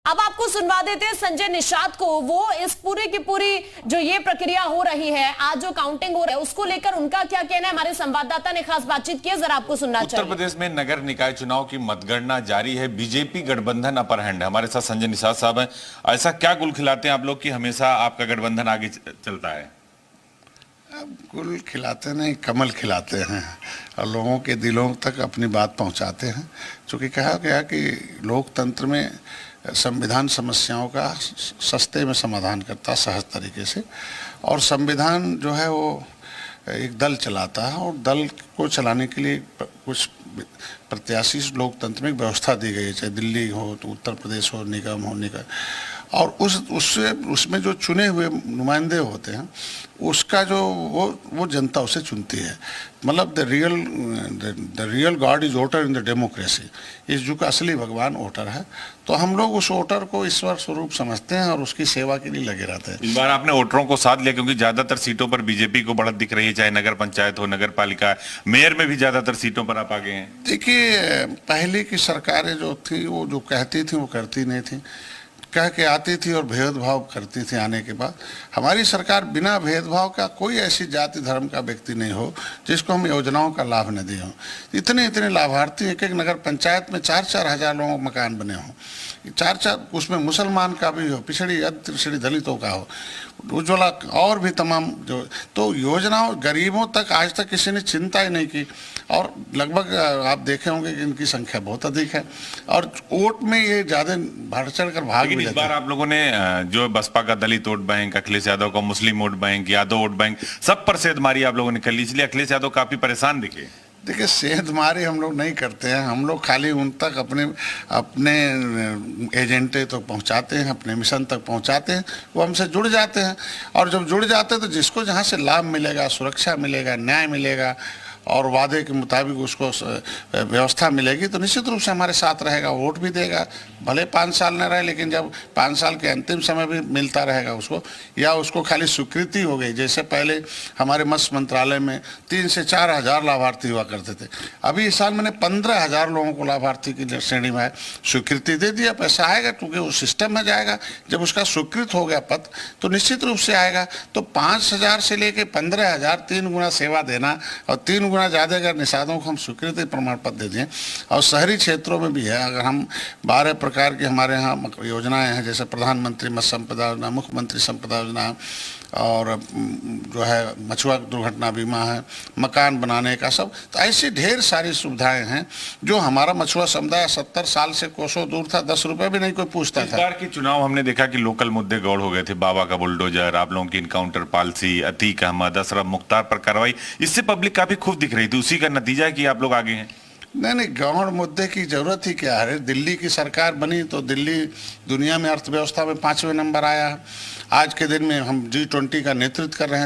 अब आपको सुनवा देते हैं संजय निषाद को। वो इस पूरे की पूरी जो ये प्रक्रिया हो रही है, आज जो काउंटिंग हो रहा है, उसको लेकर उनका क्या कहना है। हमारे संवाददाता ने खास बातचीत की है, जरा आपको सुनना चाहिए। उत्तर प्रदेश में नगर निकाय चुनाव की मतगणना जारी है। बीजेपी गठबंधन अपर हैंड है। हमारे साथ संजय निषाद साहब हैं। ऐसा क्या गुल खिलाते हैं आप लोग कि हमेशा आपका गठबंधन आगे चलता है? गुल खिलाते नहीं, कमल खिलाते हैं और लोगों के दिलों तक अपनी बात पहुंचाते हैं। चूँकि कहा गया कि लोकतंत्र में संविधान समस्याओं का सस्ते में समाधान करता, सहज तरीके से। और संविधान जो है वो एक दल चलाता है और दल को चलाने के लिए कुछ प्रत्याशी लोकतंत्र में व्यवस्था दी गई है, चाहे दिल्ली हो तो उत्तर प्रदेश हो, निगम हो, निगम। और उसमें जो चुने हुए नुमाइंदे होते हैं, उसका जो वो जनता उसे चुनती है। मतलब the real God is voter in the democracy. इस युग का असली भगवान वोटर है। तो हम लोग उस वोटर को ईश्वर स्वरूप समझते हैं और उसकी सेवा के लिए लगे रहते हैं। इस बार आपने वोटरों को साथ लिया क्योंकि ज्यादातर सीटों पर बीजेपी को बढ़त दिख रही है, चाहे नगर पंचायत हो, नगर पालिका, मेयर में भी ज्यादातर सीटों पर आप आगे हैं। देखिए, पहले की सरकारें जो थी वो जो कहती थी वो करती नहीं थी, कह के आती थी और भेदभाव करती थी। आने के बाद हमारी सरकार बिना भेदभाव का, कोई ऐसी जाति धर्म का व्यक्ति नहीं हो जिसको हम योजनाओं का लाभ न दिए हों। इतने लाभार्थी, एक एक नगर पंचायत में 4-4 हज़ार लोगों के मकान बने हों, 4-4, उसमें मुसलमान का भी हो, पिछड़ी दलितों का हो, उज्ज्वला और भी तमाम जो, तो योजनाओं गरीबों तक आज तक किसी ने चिंता ही नहीं की। और लगभग आप देखे होंगे कि इनकी संख्या बहुत अधिक है और वोट में ये ज़्यादा बढ़ चढ़ कर भाग भी इस बार आप लोगों ने जो बसपा का दलित वोट बैंक, अखिलेश यादव का Muslim vote bank, Yadav vote bank, सब पर सेंधमारी आप लोगों ने कर ली, इसलिए अखिलेश यादव काफी परेशान दिखे। देखिए, सेंधमारी हम लोग नहीं करते हैं। हम लोग खाली उन तक अपने एजेंडे तक पहुंचाते हैं, अपने मिशन तक पहुंचाते हैं। वो हमसे जुड़ जाते हैं और जब जुड़ जाते हैं तो जिसको जहां से लाभ मिलेगा, सुरक्षा मिलेगा, न्याय मिलेगा और वादे के मुताबिक उसको व्यवस्था मिलेगी तो निश्चित रूप से हमारे साथ रहेगा, वोट भी देगा। भले 5 साल न रहे, लेकिन जब 5 साल के अंतिम समय भी मिलता रहेगा उसको, या उसको खाली स्वीकृति हो गई। जैसे पहले हमारे मत्स्य मंत्रालय में 3 से 4 हज़ार लाभार्थी हुआ करते थे, अभी इस साल मैंने 15 हज़ार लोगों को लाभार्थी की श्रेणी में स्वीकृति दे दिया। पैसा आएगा क्योंकि वो सिस्टम में जाएगा। जब उसका स्वीकृत हो गया पद तो निश्चित रूप से आएगा। तो 5 हज़ार से लेकर 15 हज़ार, 3 गुना सेवा देना और 3 गुना ज़्यादा अगर निषादों को हम स्वीकृति प्रमाण पत्र दे दें। और शहरी क्षेत्रों में भी है, अगर हम 12 प्रकार की हमारे यहाँ योजनाएं हैं, जैसे प्रधानमंत्री मत्स्य संपदा योजना, मुख्यमंत्री संपदा योजना और जो है मछुआ दुर्घटना बीमा है, मकान बनाने का सब, तो ऐसी ढेर सारी सुविधाएं हैं जो हमारा मछुआ समुदाय 70 साल से कोसों दूर था, 10 रुपए भी नहीं कोई पूछता था। इस बार की चुनाव हमने देखा कि लोकल मुद्दे गौड़ हो गए थे। बाबा का बुलडोजर, आप लोगों की इनकाउंटर पॉलिसी, अतीक अहमद, अशरफ मुख्तार पर कार्रवाई, इससे पब्लिक काफी खुश दिख रही थी। उसी का नतीजा है कि आप लोग आगे हैं। नहीं, गौड़ मुद्दे की जरूरत ही क्या है। दिल्ली की सरकार बनी तो दिल्ली दुनिया में अर्थव्यवस्था में 5वें नंबर आया। आज के दिन में हम G20 का नेतृत्व कर रहे हैं। तो